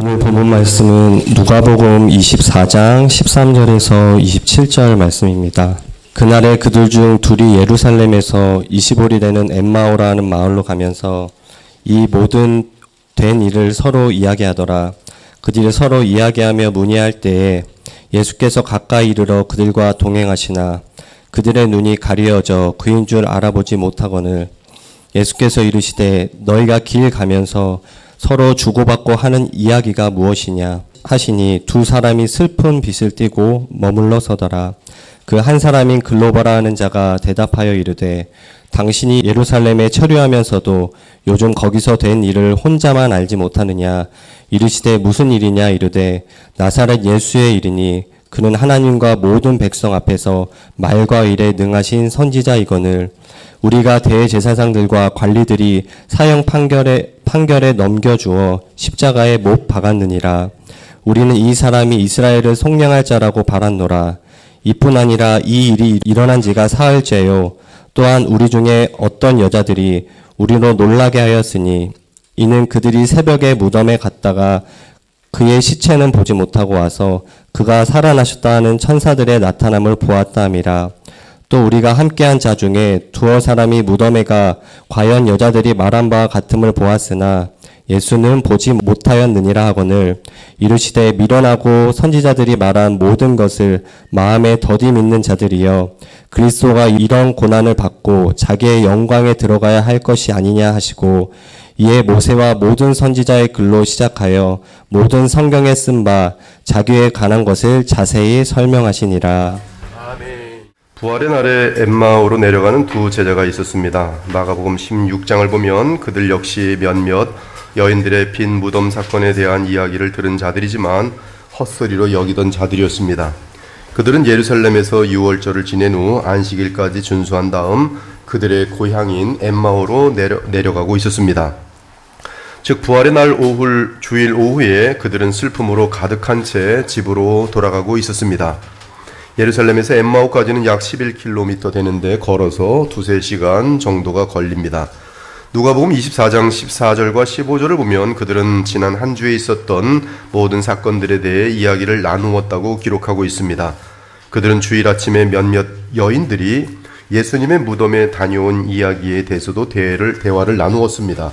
오늘 본문 말씀은 누가복음 24장 13절에서 27절 말씀입니다. 그날에 그들 중 둘이 예루살렘에서 25리 되는 엠마오라는 마을로 가면서 이 모든 된 일을 서로 이야기하더라. 그들이 서로 이야기하며 문의할 때에 예수께서 가까이 이르러 그들과 동행하시나 그들의 눈이 가리어져 그인 줄 알아보지 못하거늘 예수께서 이르시되 너희가 길 가면서 서로 주고받고 하는 이야기가 무엇이냐 하시니 두 사람이 슬픈 빛을 띠고 머물러 서더라. 그 한 사람인 글로바라 하는 자가 대답하여 이르되 당신이 예루살렘에 처류하면서도 요즘 거기서 된 일을 혼자만 알지 못하느냐. 이르시되 무슨 일이냐. 이르되 나사렛 예수의 일이니 그는 하나님과 모든 백성 앞에서 말과 일에 능하신 선지자이거늘 우리가 대제사장들과 관리들이 사형 판결에 넘겨주어 십자가에 못 박았느니라. 우리는 이 사람이 이스라엘을 속량할 자라고 바랐노라. 이뿐 아니라 이 일이 일어난 지가 사흘째요. 또한 우리 중에 어떤 여자들이 우리로 놀라게 하였으니 이는 그들이 새벽에 무덤에 갔다가 그의 시체는 보지 못하고 와서 그가 살아나셨다 하는 천사들의 나타남을 보았다 함이라. 또 우리가 함께한 자 중에 두어 사람이 무덤에 가 과연 여자들이 말한 바와 같음을 보았으나 예수는 보지 못하였느니라 하거늘 이르시되 미련하고 선지자들이 말한 모든 것을 마음에 더디 믿는 자들이여 그리스도가 이런 고난을 받고 자기의 영광에 들어가야 할 것이 아니냐 하시고 이에 모세와 모든 선지자의 글로 시작하여 모든 성경에 쓴 바 자기에 관한 것을 자세히 설명하시니라. 아멘. 부활의 날에 엠마오로 내려가는 두 제자가 있었습니다. 마가복음 16장을 보면 그들 역시 몇몇 여인들의 빈 무덤 사건에 대한 이야기를 들은 자들이지만 헛소리로 여기던 자들이었습니다. 그들은 예루살렘에서 유월절을 지낸 후 안식일까지 준수한 다음 그들의 고향인 엠마오로 내려가고 있었습니다. 즉 부활의 날 오후 주일 오후에 그들은 슬픔으로 가득한 채 집으로 돌아가고 있었습니다. 예루살렘에서 엠마오까지는 약 11km 되는데 걸어서 2-3시간 정도가 걸립니다. 누가복음 24장 14절과 15절을 보면 그들은 지난 한 주에 있었던 모든 사건들에 대해 이야기를 나누었다고 기록하고 있습니다. 그들은 주일 아침에 몇몇 여인들이 예수님의 무덤에 다녀온 이야기에 대해서도 대화를 나누었습니다.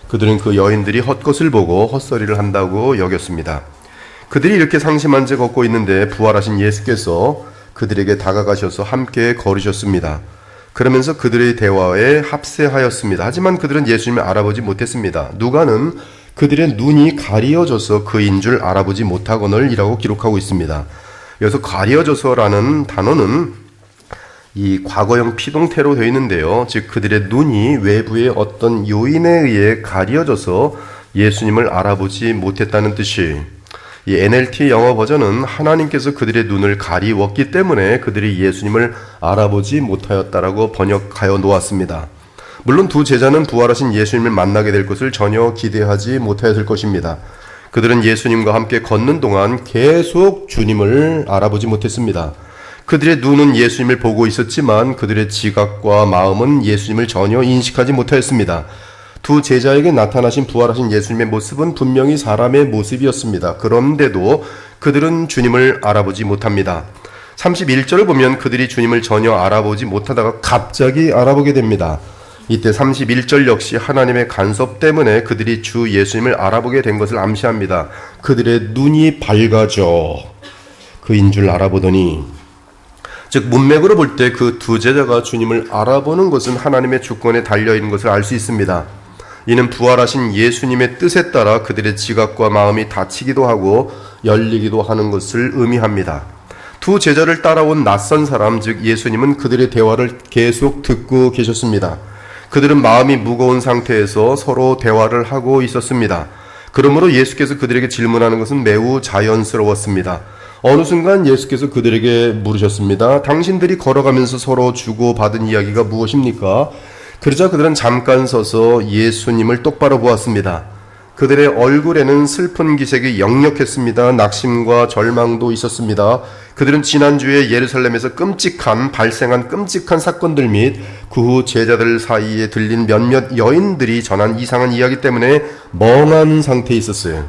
그들은 그 여인들이 헛것을 보고 헛소리를 한다고 여겼습니다. 그들이 이렇게 상심한 채 걷고 있는데 부활하신 예수께서 그들에게 다가가셔서 함께 걸으셨습니다. 그러면서 그들의 대화에 합세하였습니다. 하지만 그들은 예수님을 알아보지 못했습니다. 누가는 그들의 눈이 가리어져서 그인 줄 알아보지 못하거늘 이라고 기록하고 있습니다. 여기서 가리어져서라는 단어는 이 과거형 피동태로 되어 있는데요. 즉 그들의 눈이 외부의 어떤 요인에 의해 가리어져서 예수님을 알아보지 못했다는 뜻이 이 NLT 영어 버전은 하나님께서 그들의 눈을 가리웠기 때문에 그들이 예수님을 알아보지 못하였다라고 번역하여 놓았습니다. 물론 두 제자는 부활하신 예수님을 만나게 될 것을 전혀 기대하지 못하였을 것입니다. 그들은 예수님과 함께 걷는 동안 계속 주님을 알아보지 못했습니다. 그들의 눈은 예수님을 보고 있었지만 그들의 지각과 마음은 예수님을 전혀 인식하지 못하였습니다. 두 제자에게 나타나신 부활하신 예수님의 모습은 분명히 사람의 모습이었습니다. 그런데도 그들은 주님을 알아보지 못합니다. 31절을 보면 그들이 주님을 전혀 알아보지 못하다가 갑자기 알아보게 됩니다. 이때 31절 역시 하나님의 간섭 때문에 그들이 주 예수님을 알아보게 된 것을 암시합니다. 그들의 눈이 밝아져 그인 줄 알아보더니 즉 문맥으로 볼 때 그 두 제자가 주님을 알아보는 것은 하나님의 주권에 달려있는 것을 알 수 있습니다. 이는 부활하신 예수님의 뜻에 따라 그들의 지각과 마음이 닫히기도 하고 열리기도 하는 것을 의미합니다. 두 제자를 따라온 낯선 사람, 즉 예수님은 그들의 대화를 계속 듣고 계셨습니다. 그들은 마음이 무거운 상태에서 서로 대화를 하고 있었습니다. 그러므로 예수께서 그들에게 질문하는 것은 매우 자연스러웠습니다. 어느 순간 예수께서 그들에게 물으셨습니다. 당신들이 걸어가면서 서로 주고받은 이야기가 무엇입니까? 그러자 그들은 잠깐 서서 예수님을 똑바로 보았습니다. 그들의 얼굴에는 슬픈 기색이 역력했습니다. 낙심과 절망도 있었습니다. 그들은 지난주에 예루살렘에서 발생한 끔찍한 사건들 및 그 후 제자들 사이에 들린 몇몇 여인들이 전한 이상한 이야기 때문에 멍한 상태에 있었어요.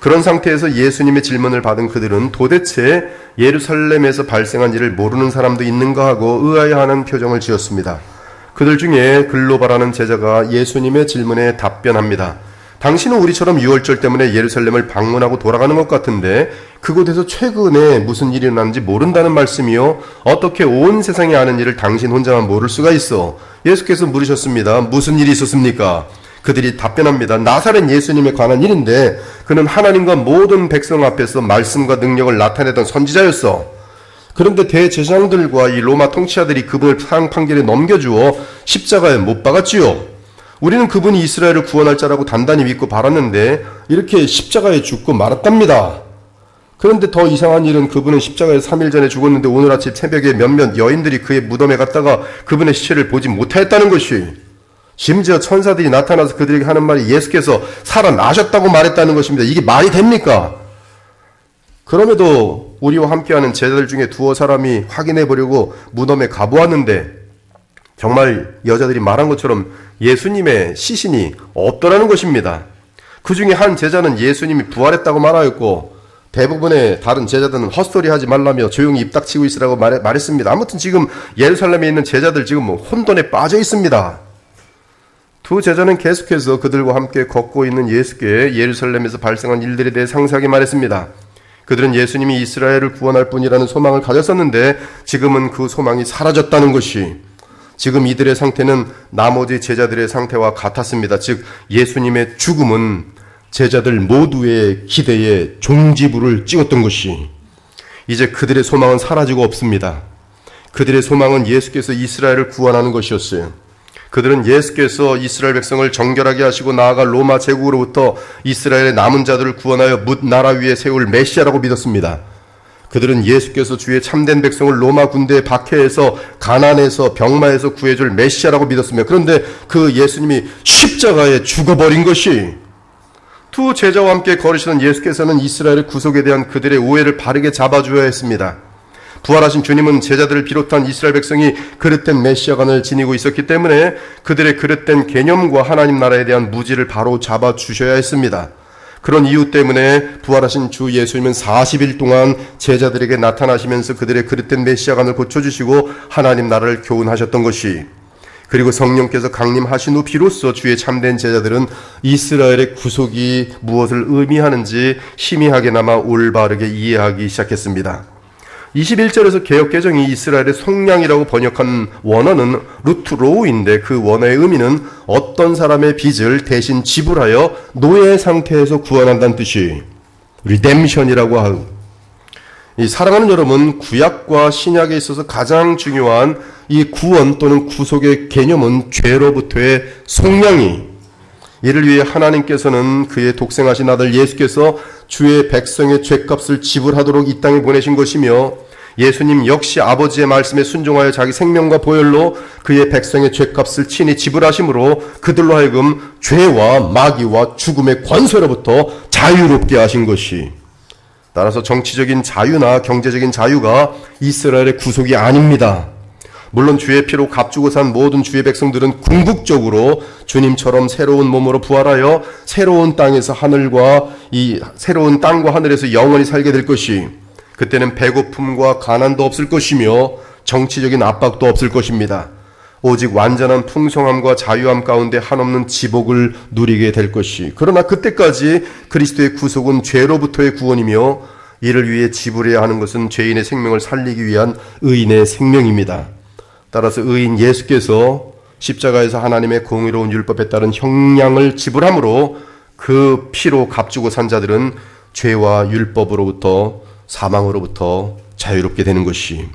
그런 상태에서 예수님의 질문을 받은 그들은 도대체 예루살렘에서 발생한 일을 모르는 사람도 있는가 하고 의아해하는 표정을 지었습니다. 그들 중에 글로바라는 제자가 예수님의 질문에 답변합니다. 당신은 우리처럼 유월절 때문에 예루살렘을 방문하고 돌아가는 것 같은데 그곳에서 최근에 무슨 일이 일어났는지 모른다는 말씀이요? 어떻게 온 세상이 아는 일을 당신 혼자만 모를 수가 있어? 예수께서 물으셨습니다. 무슨 일이 있었습니까? 그들이 답변합니다. 나사렛 예수님에 관한 일인데 그는 하나님과 모든 백성 앞에서 말씀과 능력을 나타내던 선지자였어. 그런데 대제사장들과 이 로마 통치자들이 그분을 판결에 넘겨주어 십자가에 못 박았지요. 우리는 그분이 이스라엘을 구원할 자라고 단단히 믿고 바랐는데 이렇게 십자가에 죽고 말았답니다. 그런데 더 이상한 일은 그분은 십자가에 3일 전에 죽었는데 오늘 아침 새벽에 몇몇 여인들이 그의 무덤에 갔다가 그분의 시체를 보지 못하였다는 것이, 심지어 천사들이 나타나서 그들에게 하는 말이 예수께서 살아나셨다고 말했다는 것입니다. 이게 말이 됩니까? 그럼에도 우리와 함께하는 제자들 중에 두어 사람이 확인해 보려고 무덤에 가보았는데 정말 여자들이 말한 것처럼 예수님의 시신이 없더라는 것입니다. 그 중에 한 제자는 예수님이 부활했다고 말하였고 대부분의 다른 제자들은 헛소리 하지 말라며 조용히 입 닥치고 있으라고 말했습니다. 아무튼 지금 예루살렘에 있는 제자들 지금 혼돈에 빠져 있습니다. 두 제자는 계속해서 그들과 함께 걷고 있는 예수께 예루살렘에서 발생한 일들에 대해 상세하게 말했습니다. 그들은 예수님이 이스라엘을 구원할 뿐이라는 소망을 가졌었는데 지금은 그 소망이 사라졌다는 것이, 지금 이들의 상태는 나머지 제자들의 상태와 같았습니다. 즉 예수님의 죽음은 제자들 모두의 기대에 종지부를 찍었던 것이, 이제 그들의 소망은 사라지고 없습니다. 그들의 소망은 예수께서 이스라엘을 구원하는 것이었어요. 그들은 예수께서 이스라엘 백성을 정결하게 하시고 나아가 로마 제국으로부터 이스라엘의 남은 자들을 구원하여 뭇 나라 위에 세울 메시아라고 믿었습니다. 그들은 예수께서 주의 참된 백성을 로마 군대에 박해해서 가난에서 병마에서 구해줄 메시아라고 믿었습니다. 그런데 그 예수님이 십자가에 죽어버린 것이, 두 제자와 함께 걸으시던 예수께서는 이스라엘의 구속에 대한 그들의 오해를 바르게 잡아주어야 했습니다. 부활하신 주님은 제자들을 비롯한 이스라엘 백성이 그릇된 메시아관을 지니고 있었기 때문에 그들의 그릇된 개념과 하나님 나라에 대한 무지를 바로 잡아주셔야 했습니다. 그런 이유 때문에 부활하신 주 예수님은 40일 동안 제자들에게 나타나시면서 그들의 그릇된 메시아관을 고쳐주시고 하나님 나라를 교훈하셨던 것이, 그리고 성령께서 강림하신 후 비로소 주의 참된 제자들은 이스라엘의 구속이 무엇을 의미하는지 희미하게나마 올바르게 이해하기 시작했습니다. 21절에서 개역개정이 이스라엘의 속량이라고 번역한 원어는 루트로우인데 그 원어의 의미는 어떤 사람의 빚을 대신 지불하여 노예 상태에서 구원한다는 뜻이 리뎀션이라고 하고, 이 사랑하는 여러분, 구약과 신약에 있어서 가장 중요한 이 구원 또는 구속의 개념은 죄로부터의 속량이, 이를 위해 하나님께서는 그의 독생하신 아들 예수께서 주의 백성의 죄값을 지불하도록 이 땅에 보내신 것이며, 예수님 역시 아버지의 말씀에 순종하여 자기 생명과 보혈로 그의 백성의 죄값을 친히 지불하심으로 그들로 하여금 죄와 마귀와 죽음의 권세로부터 자유롭게 하신 것이, 따라서 정치적인 자유나 경제적인 자유가 이스라엘의 구속이 아닙니다. 물론 주의 피로 값주고 산 모든 주의 백성들은 궁극적으로 주님처럼 새로운 몸으로 부활하여 새로운 땅에서 하늘과 이 새로운 땅과 하늘에서 영원히 살게 될 것이, 그때는 배고픔과 가난도 없을 것이며 정치적인 압박도 없을 것입니다. 오직 완전한 풍성함과 자유함 가운데 한없는 지복을 누리게 될 것이, 그러나 그때까지 그리스도의 구속은 죄로부터의 구원이며 이를 위해 지불해야 하는 것은 죄인의 생명을 살리기 위한 의인의 생명입니다. 따라서 의인 예수께서 십자가에서 하나님의 공의로운 율법에 따른 형량을 지불함으로 그 피로 값주고 산 자들은 죄와 율법으로부터 사망으로부터 자유롭게 되는 것이,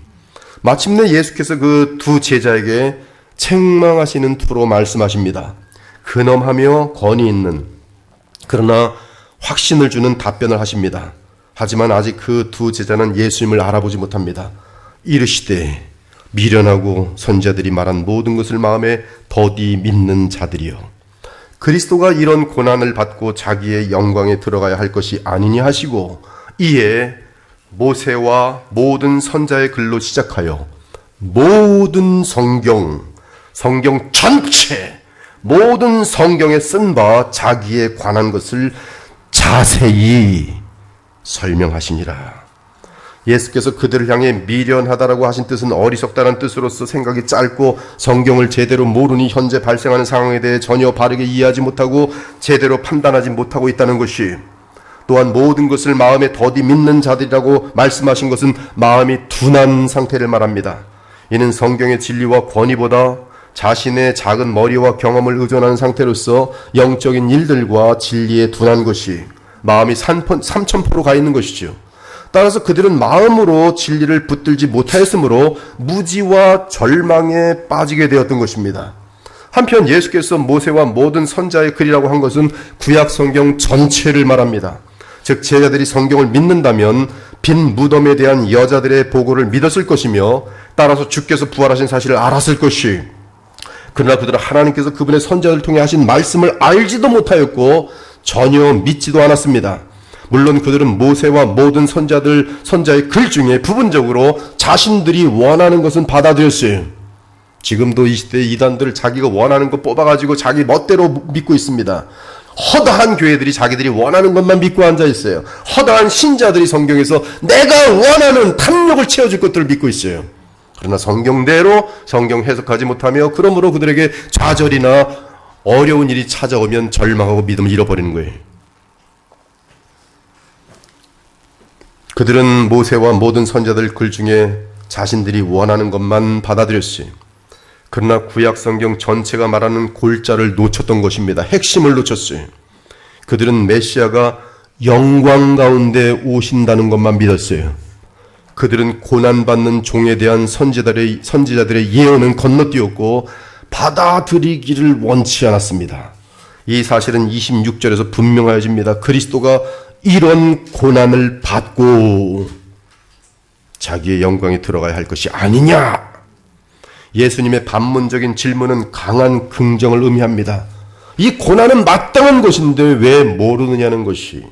마침내 예수께서 그 두 제자에게 책망하시는 투로 말씀하십니다. 근엄하며 권위 있는, 그러나 확신을 주는 답변을 하십니다. 하지만 아직 그 두 제자는 예수님을 알아보지 못합니다. 이르시되 미련하고 선자들이 말한 모든 것을 마음에 더디 믿는 자들이여, 그리스도가 이런 고난을 받고 자기의 영광에 들어가야 할 것이 아니냐 하시고, 이에 모세와 모든 선자의 글로 시작하여 모든 성경 전체 모든 성경에 쓴 바 자기에 관한 것을 자세히 설명하시니라. 예수께서 그들을 향해 미련하다라고 하신 뜻은 어리석다는 뜻으로서 생각이 짧고 성경을 제대로 모르니 현재 발생하는 상황에 대해 전혀 바르게 이해하지 못하고 제대로 판단하지 못하고 있다는 것이, 또한 모든 것을 마음에 더디 믿는 자들이라고 말씀하신 것은 마음이 둔한 상태를 말합니다. 이는 성경의 진리와 권위보다 자신의 작은 머리와 경험을 의존하는 상태로서 영적인 일들과 진리에 둔한 것이 마음이 3000% 가 있는 것이죠. 따라서 그들은 마음으로 진리를 붙들지 못하였으므로 무지와 절망에 빠지게 되었던 것입니다. 한편 예수께서 모세와 모든 선자의 글이라고 한 것은 구약 성경 전체를 말합니다. 즉 제자들이 성경을 믿는다면 빈 무덤에 대한 여자들의 보고를 믿었을 것이며 따라서 주께서 부활하신 사실을 알았을 것이, 그러나 그들은 하나님께서 그분의 선자들을 통해 하신 말씀을 알지도 못하였고 전혀 믿지도 않았습니다. 물론 그들은 모세와 모든 선자의 글 중에 부분적으로 자신들이 원하는 것은 받아들였어요. 지금도 이 시대의 이단들을 자기가 원하는 것 뽑아가지고 자기 멋대로 믿고 있습니다. 허다한 교회들이 자기들이 원하는 것만 믿고 앉아있어요. 허다한 신자들이 성경에서 내가 원하는 탐욕을 채워줄 것들을 믿고 있어요. 그러나 성경대로 성경 해석하지 못하며 그러므로 그들에게 좌절이나 어려운 일이 찾아오면 절망하고 믿음을 잃어버리는 거예요. 그들은 모세와 모든 선자들 글 중에 자신들이 원하는 것만 받아들였어요. 그러나 구약 성경 전체가 말하는 골자를 놓쳤던 것입니다. 핵심을 놓쳤어요. 그들은 메시아가 영광 가운데 오신다는 것만 믿었어요. 그들은 고난받는 종에 대한 선지자들의 예언은 건너뛰었고 받아들이기를 원치 않았습니다. 이 사실은 26절에서 분명하여집니다. 그리스도가 이런 고난을 받고 자기의 영광에 들어가야 할 것이 아니냐. 예수님의 반문적인 질문은 강한 긍정을 의미합니다. 이 고난은 마땅한 것인데 왜 모르느냐는 것이,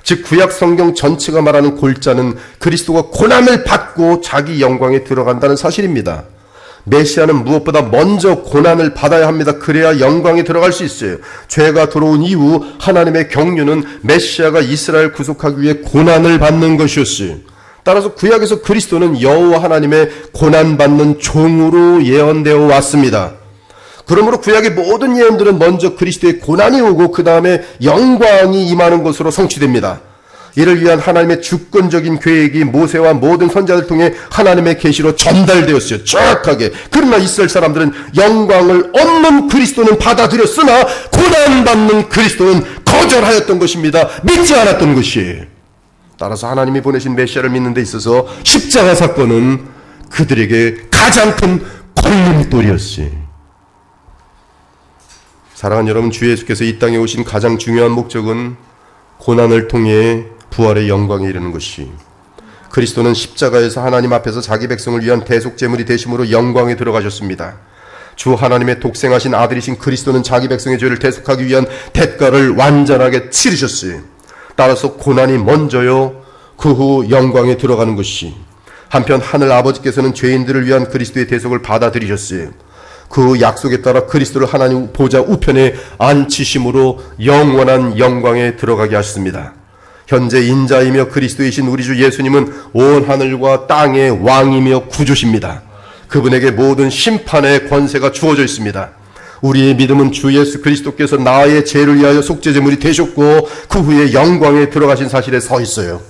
즉 구약 성경 전체가 말하는 골자는 그리스도가 고난을 받고 자기 영광에 들어간다는 사실입니다. 메시아는 무엇보다 먼저 고난을 받아야 합니다. 그래야 영광에 들어갈 수 있어요. 죄가 들어온 이후 하나님의 경륜은 메시아가 이스라엘 구속하기 위해 고난을 받는 것이었어요. 따라서 구약에서 그리스도는 여호와 하나님의 고난받는 종으로 예언되어 왔습니다. 그러므로 구약의 모든 예언들은 먼저 그리스도의 고난이 오고 그 다음에 영광이 임하는 것으로 성취됩니다. 이를 위한 하나님의 주권적인 계획이 모세와 모든 선자들 통해 하나님의 계시로 전달되었어요. 정확하게. 그러나 이스라엘 사람들은 영광을 얻는 그리스도는 받아들였으나 고난받는 그리스도는 거절하였던 것입니다. 믿지 않았던 것이에요. 따라서 하나님이 보내신 메시아를 믿는 데 있어서 십자가 사건은 그들에게 가장 큰 걸림돌이었어요. 사랑하는 여러분, 주 예수께서 이 땅에 오신 가장 중요한 목적은 고난을 통해 부활의 영광에 이르는 것이, 그리스도는 십자가에서 하나님 앞에서 자기 백성을 위한 대속제물이 되심으로 영광에 들어가셨습니다. 주 하나님의 독생하신 아들이신 그리스도는 자기 백성의 죄를 대속하기 위한 대가를 완전하게 치르셨어요. 따라서 고난이 먼저요, 그 후 영광에 들어가는 것이. 한편 하늘 아버지께서는 죄인들을 위한 그리스도의 대속을 받아들이셨어요. 그 약속에 따라 그리스도를 하나님 보좌 우편에 앉히심으로 영원한 영광에 들어가게 하셨습니다. 현재 인자이며 그리스도이신 우리 주 예수님은 온 하늘과 땅의 왕이며 구주십니다. 그분에게 모든 심판의 권세가 주어져 있습니다. 우리의 믿음은 주 예수 그리스도께서 나의 죄를 위하여 속죄제물이 되셨고 그 후에 영광에 들어가신 사실에 서 있어요.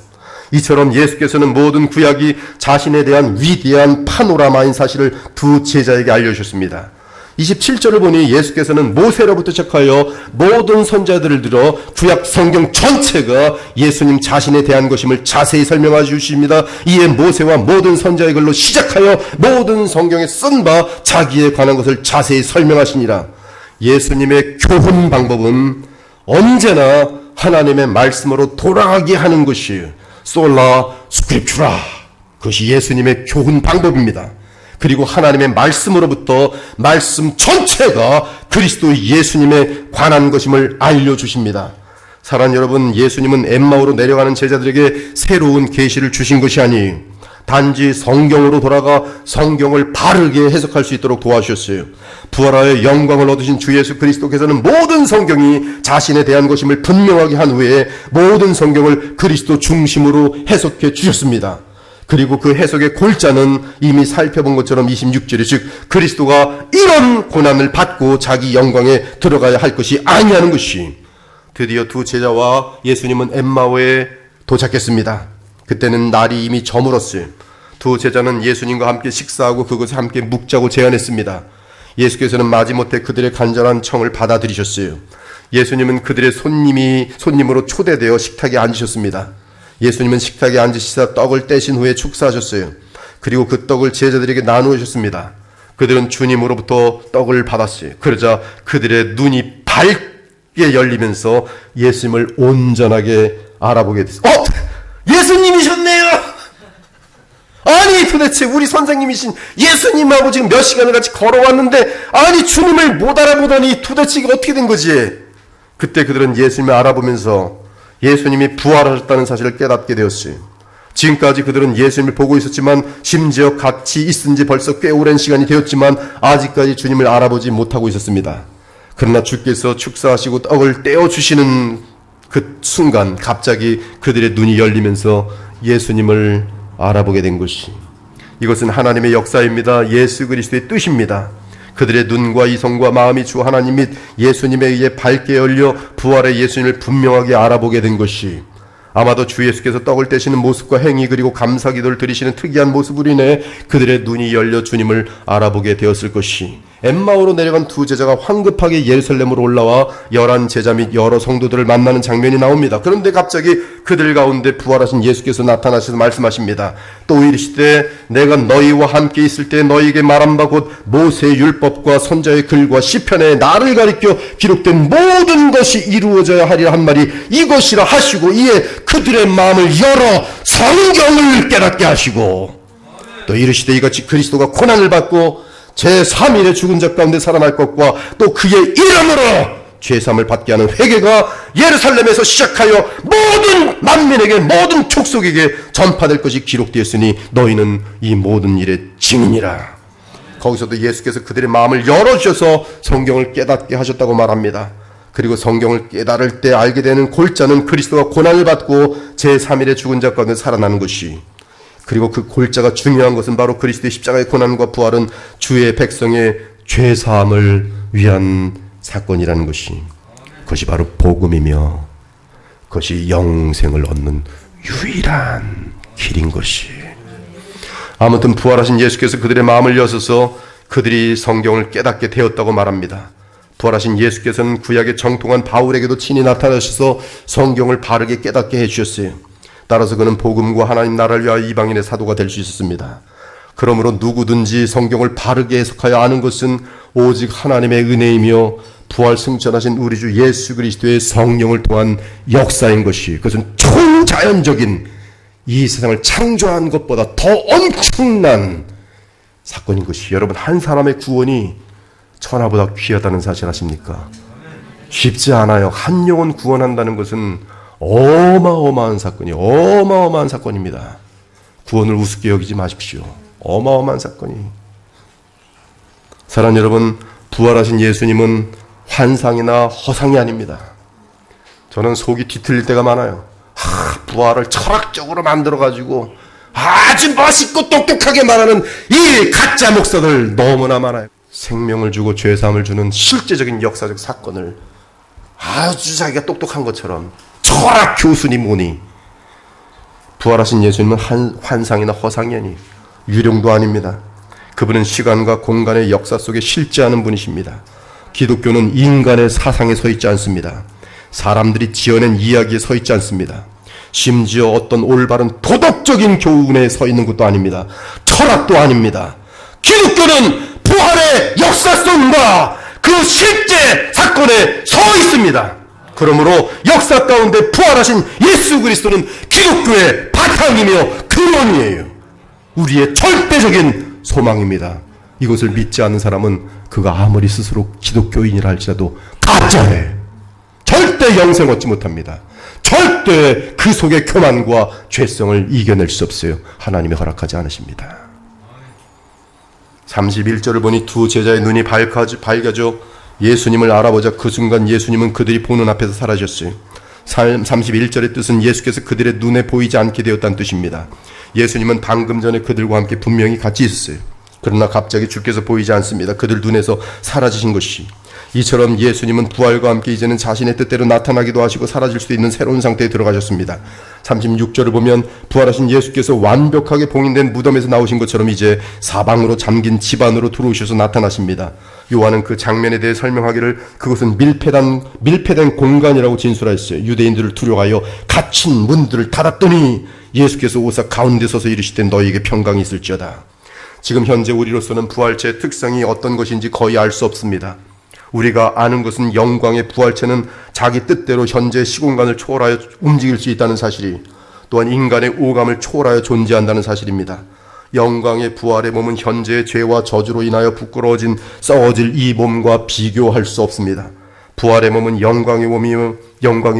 이처럼 예수께서는 모든 구약이 자신에 대한 위대한 파노라마인 사실을 두 제자에게 알려주셨습니다. 27절을 보니 예수께서는 모세로부터 시작하여 모든 선자들을 들어 구약 성경 전체가 예수님 자신에 대한 것임을 자세히 설명해 주십니다. 이에 모세와 모든 선자의 글로 시작하여 모든 성경에 쓴 바 자기에 관한 것을 자세히 설명하시니라. 예수님의 교훈 방법은 언제나 하나님의 말씀으로 돌아가게 하는 것이에요. 솔라 스크립추라. 그것이 예수님의 교훈 방법입니다. 그리고 하나님의 말씀으로부터 말씀 전체가 그리스도 예수님에 관한 것임을 알려주십니다. 사랑하는 여러분, 예수님은 엠마오로 내려가는 제자들에게 새로운 계시를 주신 것이 아니에요. 단지 성경으로 돌아가 성경을 바르게 해석할 수 있도록 도와주셨어요. 부활하여 영광을 얻으신 주 예수 그리스도께서는 모든 성경이 자신에 대한 것임을 분명하게 한 후에 모든 성경을 그리스도 중심으로 해석해 주셨습니다. 그리고 그 해석의 골자는 이미 살펴본 것처럼 26절에 즉 그리스도가 이런 고난을 받고 자기 영광에 들어가야 할 것이 아니하는 것이. 드디어 두 제자와 예수님은 엠마오에 도착했습니다. 그때는 날이 이미 저물었어요. 두 제자는 예수님과 함께 식사하고 그것에 함께 묵자고 제안했습니다. 예수께서는 마지못해 그들의 간절한 청을 받아들이셨어요. 예수님은 그들의 손님으로 초대되어 식탁에 앉으셨습니다. 예수님은 식탁에 앉으시사 떡을 떼신 후에 축사하셨어요. 그리고 그 떡을 제자들에게 나누셨습니다. 그들은 주님으로부터 떡을 받았어요. 그러자 그들의 눈이 밝게 열리면서 예수님을 온전하게 알아보게 됐어요. 예수님이셨네요. 아니 도대체 우리 선생님이신 예수님하고 지금 몇 시간을 같이 걸어왔는데 아니 주님을 못 알아보더니 도대체 이게 어떻게 된 거지? 그때 그들은 예수님을 알아보면서 예수님이 부활하셨다는 사실을 깨닫게 되었어요. 지금까지 그들은 예수님을 보고 있었지만 심지어 같이 있은 지 벌써 꽤 오랜 시간이 되었지만 아직까지 주님을 알아보지 못하고 있었습니다. 그러나 주께서 축사하시고 떡을 떼어주시는 그 순간 갑자기 그들의 눈이 열리면서 예수님을 알아보게 된 것이, 이것은 하나님의 역사입니다. 예수 그리스도의 뜻입니다. 그들의 눈과 이성과 마음이 주 하나님 및 예수님에 의해 밝게 열려 부활의 예수님을 분명하게 알아보게 된 것이, 아마도 주 예수께서 떡을 떼시는 모습과 행위 그리고 감사기도를 드리시는 특이한 모습으로 인해 그들의 눈이 열려 주님을 알아보게 되었을 것이, 엠마오로 내려간 두 제자가 황급하게 예루살렘으로 올라와 11제자 및 여러 성도들을 만나는 장면이 나옵니다. 그런데 갑자기 그들 가운데 부활하신 예수께서 나타나셔서 말씀하십니다. 또 이르시되 내가 너희와 함께 있을 때 너희에게 말한 바 곧 모세의 율법과 선자의 글과 시편에 나를 가리켜 기록된 모든 것이 이루어져야 하리라 한 말이 이것이라 하시고 이에 그들의 마음을 열어 성경을 깨닫게 하시고, 또 이르시되 이같이 그리스도가 고난을 받고 제3일에 죽은 자 가운데 살아날 것과 또 그의 이름으로 죄사함을 받게 하는 회개가 예루살렘에서 시작하여 모든 만민에게 모든 족속에게 전파될 것이 기록되었으니 너희는 이 모든 일의 증인이라. 거기서도 예수께서 그들의 마음을 열어주셔서 성경을 깨닫게 하셨다고 말합니다. 그리고 성경을 깨달을 때 알게 되는 골자는 그리스도가 고난을 받고 제3일에 죽은 자 가운데 살아나는 것이, 그리고 그 골자가 중요한 것은 바로 그리스도의 십자가의 고난과 부활은 주의 백성의 죄사함을 위한 사건이라는 것이, 그것이 바로 복음이며 그것이 영생을 얻는 유일한 길인 것이. 아무튼 부활하신 예수께서 그들의 마음을 여셔서 그들이 성경을 깨닫게 되었다고 말합니다. 부활하신 예수께서는 구약의 정통한 바울에게도 친히 나타나셔서 성경을 바르게 깨닫게 해주셨어요. 따라서 그는 복음과 하나님 나라를 위하여 이방인의 사도가 될 수 있었습니다. 그러므로 누구든지 성경을 바르게 해석하여 아는 것은 오직 하나님의 은혜이며 부활 승천하신 우리 주 예수 그리스도의 성령을 통한 역사인 것이, 그것은 초자연적인 이 세상을 창조한 것보다 더 엄청난 사건인 것이, 여러분 한 사람의 구원이 천하보다 귀하다는 사실 아십니까? 쉽지 않아요. 한 영혼 구원한다는 것은 어마어마한 사건이, 어마어마한 사건입니다. 구원을 우습게 여기지 마십시오. 어마어마한 사건이. 사랑하는 여러분, 부활하신 예수님은 환상이나 허상이 아닙니다. 저는 속이 뒤틀릴 때가 많아요. 부활을 철학적으로 만들어가지고 아주 멋있고 똑똑하게 말하는 이 가짜 목사들 너무나 많아요. 생명을 주고 죄사함을 주는 실제적인 역사적 사건을 아주 자기가 똑똑한 것처럼 철학 교수니 뭐니. 부활하신 예수님은 환상이나 허상이 아니 유령도 아닙니다. 그분은 시간과 공간의 역사 속에 실제하는 분이십니다. 기독교는 인간의 사상에 서 있지 않습니다. 사람들이 지어낸 이야기에 서 있지 않습니다. 심지어 어떤 올바른 도덕적인 교훈에 서 있는 것도 아닙니다. 철학도 아닙니다. 기독교는 부활의 역사성과 그 실제 사건에 서 있습니다. 그러므로 역사 가운데 부활하신 예수 그리스도는 기독교의 바탕이며 근원이에요. 우리의 절대적인 소망입니다. 이것을 믿지 않는 사람은 그가 아무리 스스로 기독교인이라 할지라도 가짜래. 절대 영생 얻지 못합니다. 절대 그 속의 교만과 죄성을 이겨낼 수 없어요. 하나님이 허락하지 않으십니다. 31절을 보니 두 제자의 눈이 밝아져 예수님을 알아보자 그 순간 예수님은 그들이 보는 앞에서 사라졌어요. 31절의 뜻은 예수께서 그들의 눈에 보이지 않게 되었다는 뜻입니다. 예수님은 방금 전에 그들과 함께 분명히 같이 있었어요. 그러나 갑자기 주께서 보이지 않습니다. 그들 눈에서 사라지신 것이. 이처럼 예수님은 부활과 함께 이제는 자신의 뜻대로 나타나기도 하시고 사라질 수도 있는 새로운 상태에 들어가셨습니다. 36절을 보면 부활하신 예수께서 완벽하게 봉인된 무덤에서 나오신 것처럼 이제 사방으로 잠긴 집 안으로 들어오셔서 나타나십니다. 요한은 그 장면에 대해 설명하기를 그것은 밀폐된 공간이라고 진술하였어요. 유대인들을 두려워하여 닫힌 문들을 닫았더니 예수께서 오사 가운데 서서 이르시되 너희에게 평강이 있을지어다. 지금 현재 우리로서는 부활체의 특성이 어떤 것인지 거의 알 수 없습니다. 우리가 아는 것은 영광의 부활체는 자기 뜻대로 현재 시공간을 초월하여 움직일 수 있다는 사실이, 또한 인간의 오감을 초월하여 존재한다는 사실입니다. 영광의 부활의 몸은 현재의 죄와 저주로 인하여 부끄러워진 썩어질 이 몸과 비교할 수 없습니다. 부활의 몸은 영광의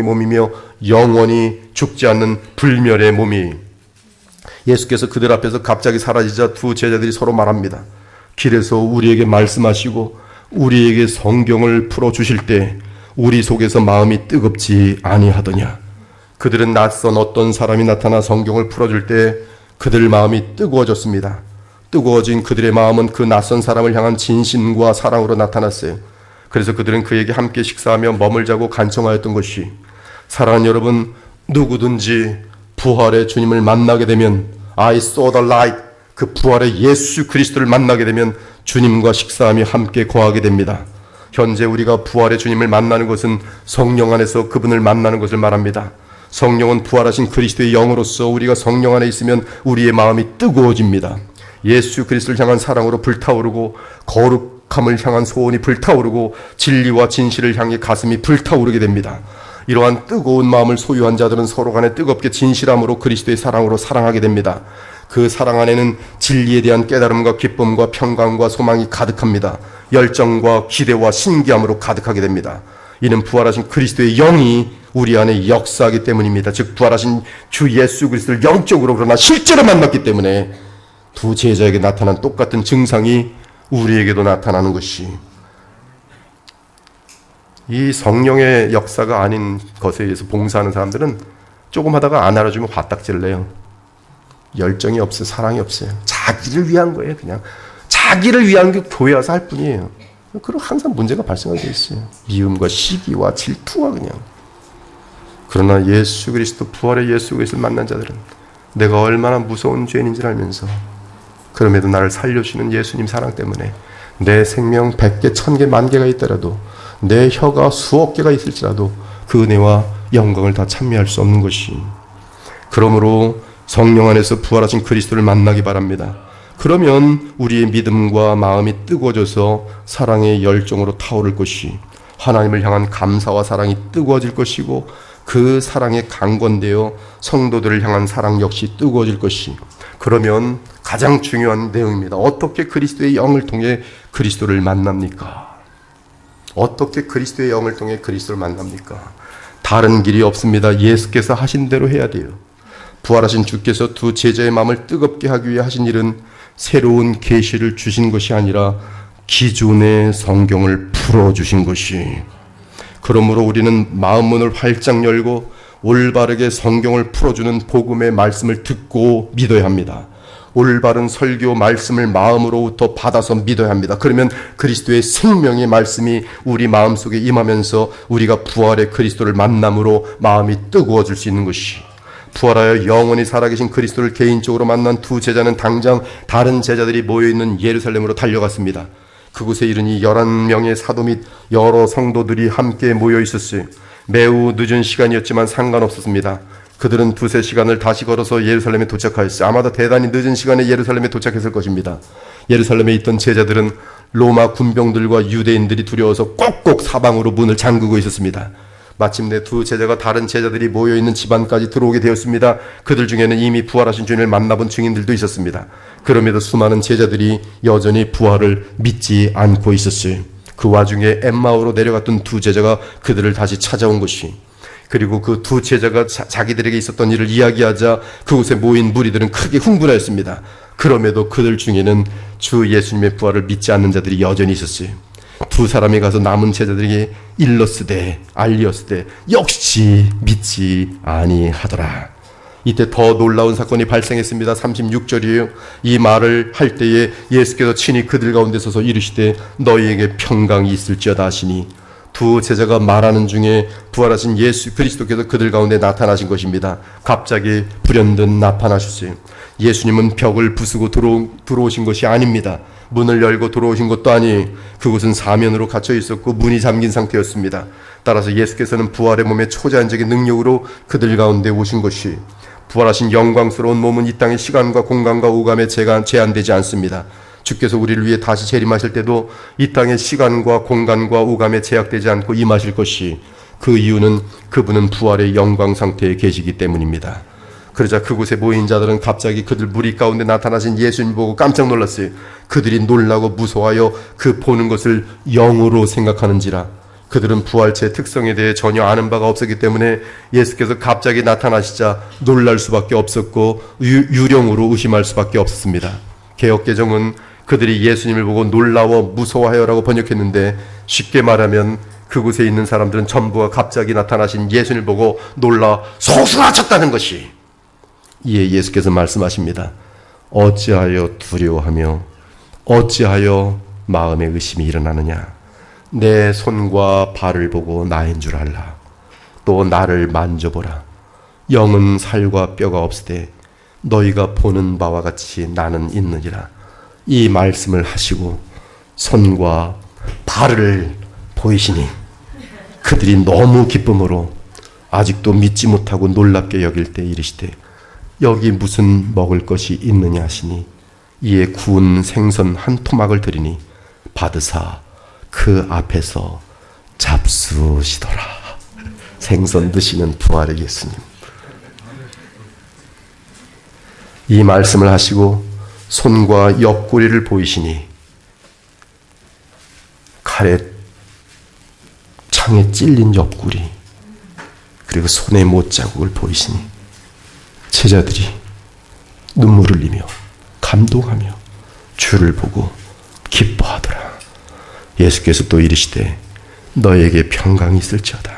몸이며 영원히 죽지 않는 불멸의 몸이. 예수께서 그들 앞에서 갑자기 사라지자 두 제자들이 서로 말합니다. 길에서 우리에게 말씀하시고 우리에게 성경을 풀어주실 때 우리 속에서 마음이 뜨겁지 아니하더냐. 그들은 낯선 어떤 사람이 나타나 성경을 풀어줄 때 그들 마음이 뜨거워졌습니다. 뜨거워진 그들의 마음은 그 낯선 사람을 향한 진심과 사랑으로 나타났어요. 그래서 그들은 그에게 함께 식사하며 머물자고 간청하였던 것이, 사랑하는 여러분, 누구든지 부활의 주님을 만나게 되면, I saw the light, 그 부활의 예수 그리스도를 만나게 되면 주님과 식사하며 함께 거하게 됩니다. 현재 우리가 부활의 주님을 만나는 것은 성령 안에서 그분을 만나는 것을 말합니다. 성령은 부활하신 그리스도의 영으로서 우리가 성령 안에 있으면 우리의 마음이 뜨거워집니다. 예수 그리스도를 향한 사랑으로 불타오르고 거룩함을 향한 소원이 불타오르고 진리와 진실을 향해 가슴이 불타오르게 됩니다. 이러한 뜨거운 마음을 소유한 자들은 서로 간에 뜨겁게 진실함으로 그리스도의 사랑으로 사랑하게 됩니다. 그 사랑 안에는 진리에 대한 깨달음과 기쁨과 평강과 소망이 가득합니다. 열정과 기대와 신기함으로 가득하게 됩니다. 이는 부활하신 그리스도의 영이 우리 안에 역사하기 때문입니다. 즉 부활하신 주 예수 그리스도를 영적으로 그러나 실제로 만났기 때문에 두 제자에게 나타난 똑같은 증상이 우리에게도 나타나는 것이, 이 성령의 역사가 아닌 것에 의해서 봉사하는 사람들은 조금 하다가 안 알아주면 화딱지를 내요. 열정이 없어요. 사랑이 없어요. 자기를 위한 거예요. 그냥 자기를 위한 게 교회 와서 할 뿐이에요. 그리고 항상 문제가 발생하게 있어요. 미움과 시기와 질투와 그냥. 그러나 예수 그리스도, 부활의 예수 그리스도를 만난 자들은 내가 얼마나 무서운 죄인인지를 알면서 그럼에도 나를 살려주시는 예수님 사랑 때문에 내 생명 100개, 1000개, 10,000개가 있더라도 내 혀가 수억 개가 있을지라도 그 은혜와 영광을 다 찬미할 수 없는 것이, 그러므로 성령 안에서 부활하신 그리스도를 만나기 바랍니다. 그러면 우리의 믿음과 마음이 뜨거워져서 사랑의 열정으로 타오를 것이, 하나님을 향한 감사와 사랑이 뜨거워질 것이고 그 사랑에 강건되어 성도들을 향한 사랑 역시 뜨거워질 것이, 그러면 가장 중요한 내용입니다. 어떻게 그리스도의 영을 통해 그리스도를 만납니까? 어떻게 그리스도의 영을 통해 그리스도를 만납니까? 다른 길이 없습니다. 예수께서 하신 대로 해야 돼요. 부활하신 주께서 두 제자의 마음을 뜨겁게 하기 위해 하신 일은 새로운 계시를 주신 것이 아니라 기존의 성경을 풀어주신 것이, 그러므로 우리는 마음문을 활짝 열고 올바르게 성경을 풀어주는 복음의 말씀을 듣고 믿어야 합니다. 올바른 설교 말씀을 마음으로부터 받아서 믿어야 합니다. 그러면 그리스도의 생명의 말씀이 우리 마음속에 임하면서 우리가 부활의 그리스도를 만남으로 마음이 뜨거워질 수 있는 것이, 부활하여 영원히 살아계신 그리스도를 개인적으로 만난 두 제자는 당장 다른 제자들이 모여있는 예루살렘으로 달려갔습니다. 그곳에 이르니 11명의 사도 및 여러 성도들이 함께 모여 있었어요. 매우 늦은 시간이었지만 상관없었습니다. 그들은 두세 시간을 다시 걸어서 예루살렘에 도착하였어요. 아마도 대단히 늦은 시간에 예루살렘에 도착했을 것입니다. 예루살렘에 있던 제자들은 로마 군병들과 유대인들이 두려워서 꼭꼭 사방으로 문을 잠그고 있었습니다. 마침내 두 제자가 다른 제자들이 모여있는 집안까지 들어오게 되었습니다. 그들 중에는 이미 부활하신 주님을 만나본 증인들도 있었습니다. 그럼에도 수많은 제자들이 여전히 부활을 믿지 않고 있었어요. 그 와중에 엠마오로 내려갔던 두 제자가 그들을 다시 찾아온 것이, 그리고 그 두 제자가 자기들에게 있었던 일을 이야기하자 그곳에 모인 무리들은 크게 흥분하였습니다. 그럼에도 그들 중에는 주 예수님의 부활을 믿지 않는 자들이 여전히 있었어요. 두 사람이 가서 남은 제자들에게 일렀으되 알리었으되 역시 믿지 아니하더라. 이때 더 놀라운 사건이 발생했습니다. 36절이에요. 이 말을 할 때에 예수께서 친히 그들 가운데 서서 이르시되 너희에게 평강이 있을지어다 하시니 두 제자가 말하는 중에 부활하신 예수 그리스도께서 그들 가운데 나타나신 것입니다. 갑자기 불현듯 나타나셨어요. 예수님은 벽을 부수고 들어오신 것이 아닙니다. 문을 열고 들어오신 것도 아니, 그곳은 사면으로 갇혀 있었고 문이 잠긴 상태였습니다. 따라서 예수께서는 부활의 몸의 초자연적인 능력으로 그들 가운데 오신 것이, 부활하신 영광스러운 몸은 이 땅의 시간과 공간과 오감에 제한되지 않습니다. 주께서 우리를 위해 다시 재림하실 때도 이 땅의 시간과 공간과 오감에 제약되지 않고 임하실 것이, 그 이유는 그분은 부활의 영광 상태에 계시기 때문입니다. 그러자 그곳에 모인 자들은 갑자기 그들 무리 가운데 나타나신 예수님 보고 깜짝 놀랐어요. 그들이 놀라고 무서워하여 그 보는 것을 영으로 생각하는지라. 그들은 부활체의 특성에 대해 전혀 아는 바가 없었기 때문에 예수께서 갑자기 나타나시자 놀랄 수밖에 없었고 유령으로 의심할 수밖에 없었습니다. 개역개정은 그들이 예수님을 보고 놀라워 무서워하여라고 번역했는데, 쉽게 말하면 그곳에 있는 사람들은 전부가 갑자기 나타나신 예수님을 보고 놀라 소스라쳤다는 것이. 이에 예수께서 말씀하십니다. 어찌하여 두려워하며 어찌하여 마음에 의심이 일어나느냐. 내 손과 발을 보고 나인 줄 알라. 또 나를 만져보라. 영은 살과 뼈가 없으되 너희가 보는 바와 같이 나는 있느니라. 이 말씀을 하시고 손과 발을 보이시니 그들이 너무 기쁨으로 아직도 믿지 못하고 놀랍게 여길 때 이르시되 여기 무슨 먹을 것이 있느냐 하시니, 이에 구운 생선 한 토막을 드리니 받으사 그 앞에서 잡수시더라. 생선 드시는 부활의 예수님. 이 말씀을 하시고 손과 옆구리를 보이시니 칼에 창에 찔린 옆구리, 그리고 손의 못자국을 보이시니 제자들이 눈물을 흘리며 감동하며 주를 보고 기뻐하더라. 예수께서 또 이르시되 너에게 평강이 있을지어다.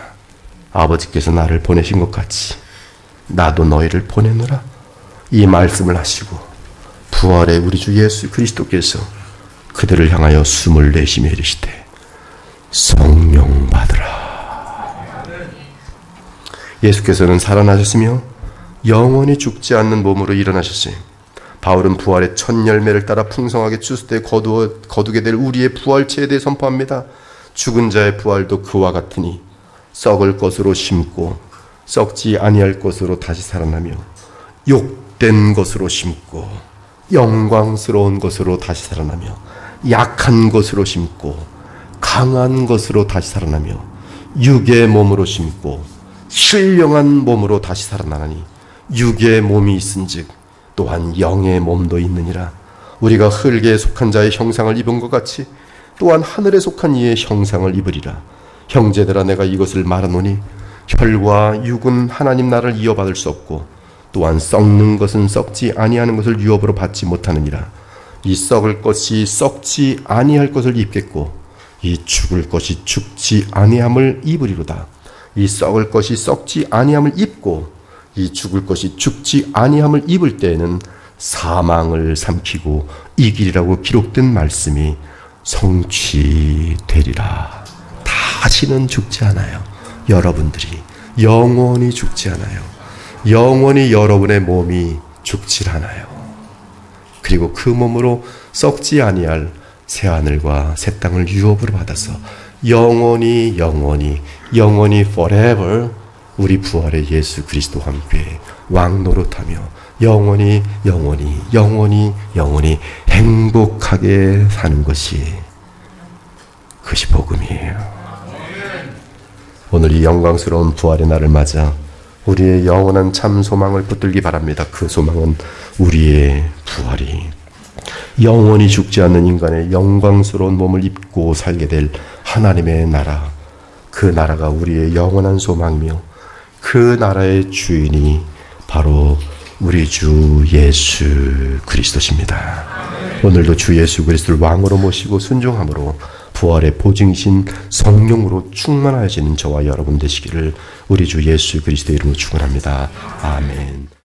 아버지께서 나를 보내신 것 같이 나도 너희를 보내노라. 이 말씀을 하시고 부활의 우리 주 예수 그리스도께서 그들을 향하여 숨을 내쉬며 이르시되 성령 받으라. 예수께서는 살아나셨으며 영원히 죽지 않는 몸으로 일어나셨어요. 바울은 부활의 첫 열매를 따라 풍성하게 추수 때 거두게 될 우리의 부활체에 대해 선포합니다. 죽은 자의 부활도 그와 같으니 썩을 것으로 심고 썩지 아니할 것으로 다시 살아나며 욕된 것으로 심고 영광스러운 것으로 다시 살아나며 약한 것으로 심고 강한 것으로 다시 살아나며 육의 몸으로 심고 신령한 몸으로 다시 살아나니 육의 몸이 있은즉 또한 영의 몸도 있느니라. 우리가 흙에 속한 자의 형상을 입은 것 같이 또한 하늘에 속한 이의 형상을 입으리라. 형제들아, 내가 이것을 말하노니 혈과 육은 하나님 나라를 이어받을 수 없고 또한 썩는 것은 썩지 아니하는 것을 유업으로 받지 못하느니라. 이 썩을 것이 썩지 아니할 것을 입겠고 이 죽을 것이 죽지 아니함을 입으리로다. 이 썩을 것이 썩지 아니함을 입고 이 죽을 것이 죽지 아니함을 입을 때에는 사망을 삼키고 이기리라고 기록된 말씀이 성취되리라. 다시는 죽지 않아요. 여러분들이 영원히 죽지 않아요. 영원히 여러분의 몸이 죽질 않아요. 그리고 그 몸으로 썩지 아니할 새하늘과 새 땅을 유업으로 받아서 영원히 forever 우리 부활의 예수 그리스도와 함께 왕노릇하며 영원히 행복하게 사는 것이, 그것이 복음이에요. 오늘 이 영광스러운 부활의 날을 맞아 우리의 영원한 참 소망을 붙들기 바랍니다. 그 소망은 우리의 부활이 영원히 죽지 않는 인간의 영광스러운 몸을 입고 살게 될 하나님의 나라, 그 나라가 우리의 영원한 소망이며 그 나라의 주인이 바로 우리 주 예수 그리스도십니다. 오늘도 주 예수 그리스도를 왕으로 모시고 순종함으로 부활의 보증이신 성령으로 충만하여지는 저와 여러분 되시기를 우리 주 예수 그리스도의 이름으로 축원합니다. 아멘.